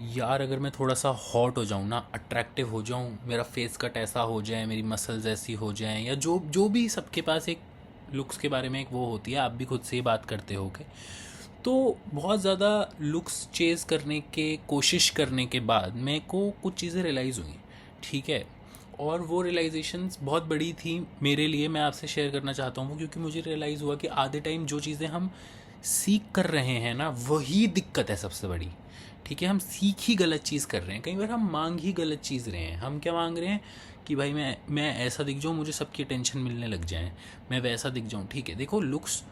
यार अगर मैं थोड़ा सा हॉट हो जाऊँ ना, अट्रैक्टिव हो जाऊँ, मेरा फेस कट ऐसा हो जाए, मेरी मसल्स ऐसी हो जाएं, या जो जो भी सबके पास एक लुक्स के बारे में एक वो होती है, आप भी खुद से ही बात करते होगे। तो बहुत ज़्यादा लुक्स चेज़ करने के कोशिश करने के बाद मेरे को कुछ चीज़ें रियलाइज़ हुई। ठीक है। और वो रियलाइजेशंस बहुत बड़ी थी मेरे लिए, मैं आपसे शेयर करना चाहता हूँ, क्योंकि मुझे रियलाइज़ हुआ कि आधे टाइम जो चीज़ें हम सीख कर रहे हैं ना, वही दिक्कत है सबसे बड़ी। ठीक है, हम सीख ही गलत चीज़ कर रहे हैं, कई बार हम मांग ही गलत चीज़ रहे हैं। हम क्या मांग रहे हैं कि भाई मैं ऐसा दिख जाऊँ, मुझे सबकी अटेंशन मिलने लग जाए, मैं वैसा दिख जाऊँ। ठीक है, देखो लुक्स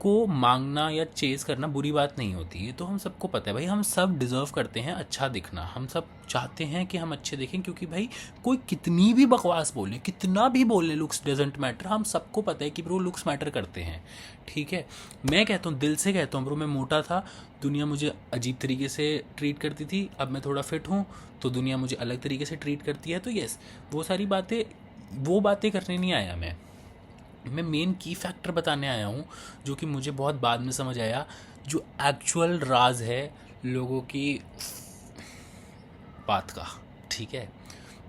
को मांगना या चेज़ करना बुरी बात नहीं होती है, तो हम सबको पता है भाई, हम सब डिज़र्व करते हैं अच्छा दिखना, हम सब चाहते हैं कि हम अच्छे दिखें, क्योंकि भाई कोई कितनी भी बकवास बोले, कितना भी बोले, लुक्स डजेंट मैटर, हम सबको पता है कि ब्रो लुक्स मैटर करते हैं। ठीक है, मैं कहता हूँ, दिल से कहता हूँ ब्रो, मैं मोटा था, दुनिया मुझे अजीब तरीके से ट्रीट करती थी, अब मैं थोड़ा फिट हूँ तो दुनिया मुझे अलग तरीके से ट्रीट करती है। तो यस, वो सारी बातें, वो बातें करने नहीं आया मैं मेन की फैक्टर बताने आया हूँ, जो कि मुझे बहुत बाद में समझ आया, जो एक्चुअल राज है लोगों की बात का। ठीक है,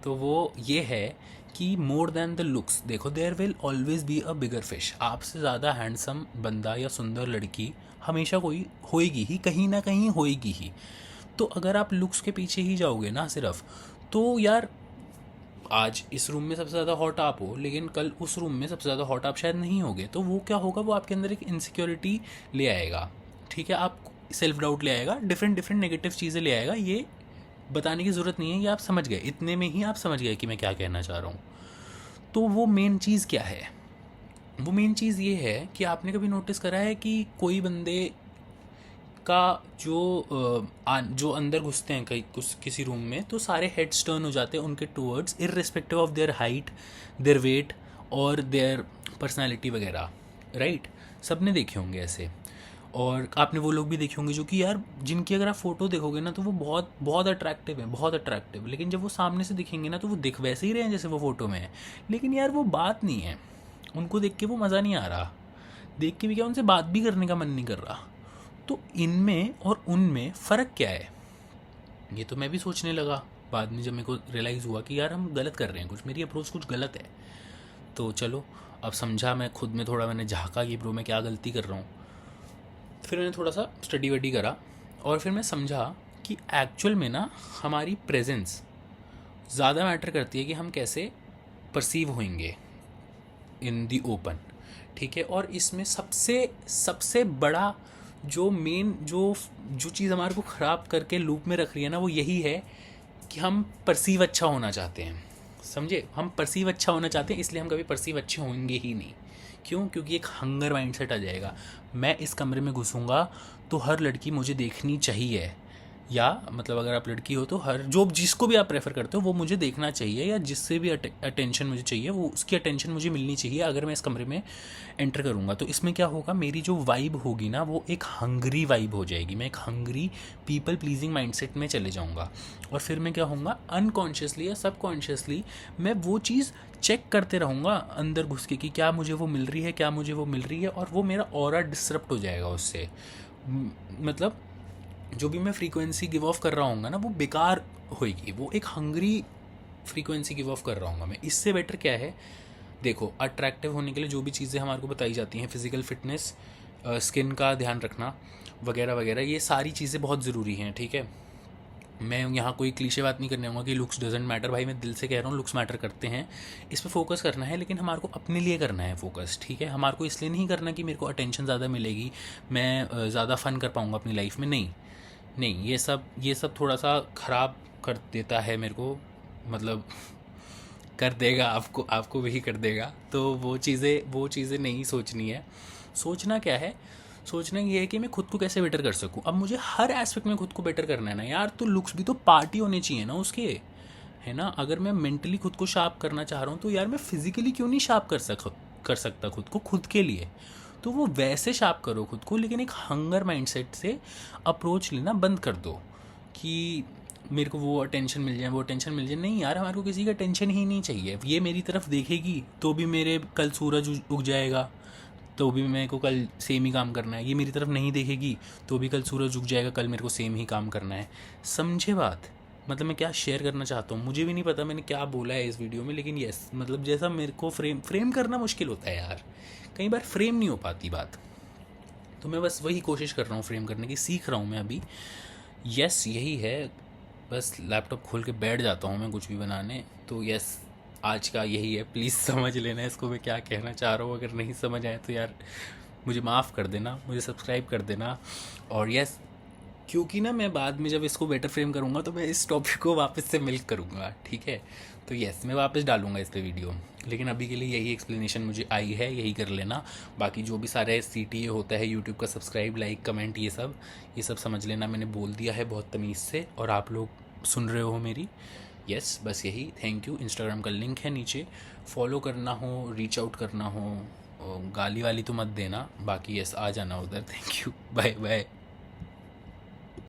तो वो ये है कि मोर देन द लुक्स, देखो there will always be a bigger fish. आपसे ज़्यादा हैंडसम बंदा या सुंदर लड़की हमेशा कोई होएगी ही, कहीं ना कहीं होएगी ही। तो अगर आप लुक्स के पीछे ही जाओगे ना सिर्फ, तो यार आज इस रूम में सबसे ज़्यादा हॉट आप हो, लेकिन कल उस रूम में सबसे ज़्यादा हॉट आप शायद नहीं होगे, तो वो क्या होगा, वो आपके अंदर एक इनसिक्योरिटी ले आएगा। ठीक है, आप सेल्फ डाउट ले आएगा, डिफरेंट डिफरेंट नेगेटिव चीज़ें ले आएगा। ये बताने की ज़रूरत नहीं है, ये आप समझ गए, इतने में ही आप समझ गए कि मैं क्या कहना चाह रहा हूँ। तो वो मेन चीज़ क्या है, वो मेन चीज़ ये है कि आपने कभी नोटिस करा है कि कोई बंदे का जो अंदर घुसते हैं कहीं कुछ किसी रूम में, तो सारे हेड्स टर्न हो जाते हैं उनके towards, irrespective of their height, their weight और देयर पर्सनालिटी वगैरह। राइट, सबने देखे होंगे ऐसे। और आपने वो लोग भी देखे होंगे जो कि यार, जिनकी अगर आप फ़ोटो देखोगे ना, तो वो बहुत बहुत अट्रैक्टिव है, बहुत अट्रैक्टिव, लेकिन जब वो सामने से दिखेंगे ना, तो वो दिख वैसे ही रहे हैं जैसे वो फ़ोटो में है। लेकिन यार वो बात नहीं है, उनको देख के वो मज़ा नहीं आ रहा, देख के भी क्या, उनसे बात भी करने का मन नहीं कर रहा। तो इनमें और उनमें फ़र्क क्या है, ये तो मैं भी सोचने लगा बाद में, जब मेरे को रियलाइज़ हुआ कि यार हम गलत कर रहे हैं, कुछ मेरी अप्रोच कुछ गलत है। तो चलो, अब समझा, मैं खुद में थोड़ा मैंने झाँका कि ब्रो मैं क्या गलती कर रहा हूँ। फिर मैंने थोड़ा सा स्टडी वडी करा, और फिर मैं समझा कि एक्चुअल में ना हमारी प्रेजेंस ज़्यादा मैटर करती है कि हम कैसे परसीव होंगे इन दी ओपन। ठीक है, और इसमें सबसे सबसे बड़ा जो मेन जो जो चीज़ हमारे को ख़राब करके लूप में रख रही है ना, वो यही है कि हम परसीव अच्छा होना चाहते हैं। समझे, हम परसीव अच्छा होना चाहते हैं, इसलिए हम कभी परसीव अच्छे होंगे ही नहीं। क्यों? क्योंकि एक हंगर माइंडसेट आ जाएगा, मैं इस कमरे में घुसूंगा तो हर लड़की मुझे देखनी चाहिए, या मतलब अगर आप लड़की हो तो हर जो जिसको भी आप प्रेफर करते हो वो मुझे देखना चाहिए, या जिससे भी अटेंशन मुझे चाहिए वो उसकी अटेंशन मुझे मिलनी चाहिए अगर मैं इस कमरे में एंटर करूँगा। तो इसमें क्या होगा, मेरी जो वाइब होगी ना, वो एक हंगरी वाइब हो जाएगी, मैं एक हंगरी पीपल प्लीजिंग माइंडसेट में चले जाऊँगा। और फिर मैं क्या होऊंगा, अनकॉन्शियसली या सबकॉन्शियसली मैं वो चीज़ चेक करते रहूँगा अंदर घुस के कि क्या मुझे वो मिल रही है, क्या मुझे वो मिल रही है, और वो मेरा ऑरा डिसरप्ट हो जाएगा उससे। मतलब जो भी मैं फ्रीक्वेंसी गिव ऑफ कर रहा हूँ ना, वो बेकार होएगी, वो एक हंगरी फ्रीक्वेंसी गिव ऑफ कर रहा हूँ मैं। इससे बेटर क्या है, देखो अट्रैक्टिव होने के लिए जो भी चीज़ें हमारे को बताई जाती हैं, फिजिकल फिटनेस, स्किन का ध्यान रखना वगैरह वगैरह, ये सारी चीज़ें बहुत ज़रूरी हैं। ठीक है, मैं यहाँ कोई क्लीशे बात नहीं करने आऊँगा कि लुक्स डजेंट मैटर, भाई मैं दिल से कह रहा हूँ लुक्स मैटर करते हैं, इस पर फोकस करना है, लेकिन हमारे को अपने लिए करना है फोकस। ठीक है, हमारे को इसलिए नहीं करना कि मेरे को अटेंशन ज़्यादा मिलेगी, मैं ज़्यादा फ़न कर पाऊँगा अपनी लाइफ में, नहीं। नहीं, ये सब थोड़ा सा ख़राब कर देता है मेरे को, मतलब कर देगा, आपको आपको भी कर देगा। तो वो चीज़ें नहीं सोचनी है। सोचना क्या है, सोचना ये है कि मैं खुद को कैसे बेटर कर सकूं। अब मुझे हर एस्पेक्ट में खुद को बेटर करना है ना यार, तो लुक्स भी तो पार्टी होने चाहिए ना उसके, है ना। अगर मैं मेंटली खुद को शार्प करना चाह रहा हूँ, तो यार मैं फिजिकली क्यों नहीं शार्प कर सकता खुद को, खुद के लिए। तो वो वैसे शार्प करो खुद को, लेकिन एक हंगर माइंडसेट से अप्रोच लेना बंद कर दो कि मेरे को वो अटेंशन मिल जाए, वो अटेंशन मिल जाए। नहीं यार, हमारे को किसी का टेंशन ही नहीं चाहिए। ये मेरी तरफ देखेगी तो भी मेरे कल सूरज उग जाएगा, तो भी मेरे को कल सेम ही काम करना है। ये मेरी तरफ नहीं देखेगी तो भी कल सूरज उग जाएगा, कल मेरे को सेम ही काम करना है। समझे बात? मतलब मैं क्या शेयर करना चाहता हूँ, मुझे भी नहीं पता मैंने क्या बोला है इस वीडियो में, लेकिन यस मतलब जैसा मेरे को फ्रेम करना मुश्किल होता है यार, कई बार फ्रेम नहीं हो पाती बात। तो मैं बस वही कोशिश कर रहा हूँ फ्रेम करने की, सीख रहा हूँ मैं अभी। यस यही है, बस लैपटॉप खोल के बैठ जाता हूँ मैं कुछ भी बनाने। तो यस आज का यही है, प्लीज़ समझ लेना इसको मैं क्या कहना चाह रहा हूँ। अगर नहीं समझ आए तो यार मुझे माफ़ कर देना, मुझे सब्सक्राइब कर देना। और यस क्योंकि ना मैं बाद में जब इसको बेटर फ्रेम करूँगा तो मैं इस टॉपिक को वापस से मिल्क करूँगा, ठीक है? तो यस मैं वापस डालूँगा इस पे वीडियो, लेकिन अभी के लिए यही एक्सप्लेनेशन मुझे आई है, यही कर लेना। बाकी जो भी सारे CTA होता है यूट्यूब का, सब्सक्राइब लाइक कमेंट ये सब समझ लेना, मैंने बोल दिया है बहुत तमीज़ से और आप लोग सुन रहे हो मेरी। यस बस यही, थैंक यू। इंस्टाग्राम का लिंक है नीचे, फॉलो करना हो, रीच आउट करना हो, गाली वाली तो मत देना, बाकी यस आ जाना उधर। Thank you, bye bye.